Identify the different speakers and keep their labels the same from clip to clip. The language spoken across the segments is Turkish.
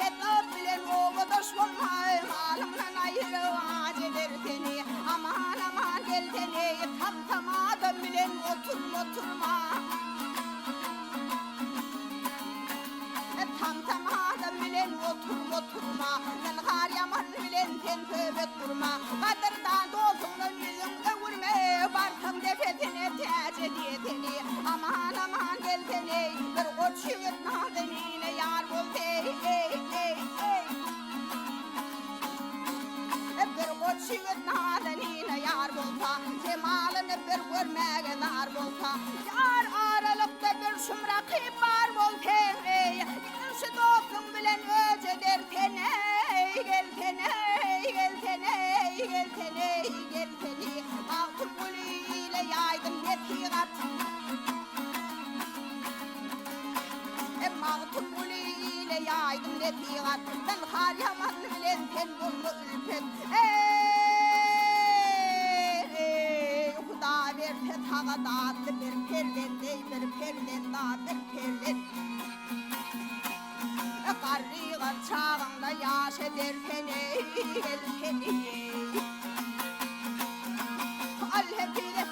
Speaker 1: ketap bilen oğudaş bolmay malımdan ayrı vaaz eder seni. Aman aman gel seni tam tam adam bilen oturma. Tam tam adam bilen oturma. Sen har yaman bilen sen tövbe durma. Kadırdan dolsundan yüzünde vurma. Barkım defetine tece diyetini. Aman aman gel seni bir koç yiğit nazenine yar bol ey. Bir koç yiğit nazenine yar bolsa, cemalını bir görmeye dar bolsa, yar aralıkta bir şumrakip var bol ey. Şu dostum bilen öce derken gel seni altın gülüyle yaydım netigat. Altın gülüyle yaydım netigat. Ben har yaman bilen sen buldu ülpet. Huda verse tağa dağıttı bir perden dey bir perden da bir perden. Karriğar çağında yaş ederken gel seni. Al hepine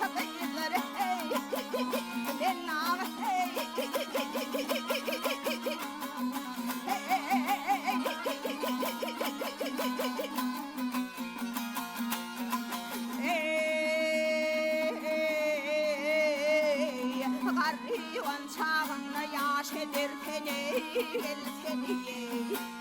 Speaker 1: takıyları ben nama Karriğar çağında yaş ederken gel seni.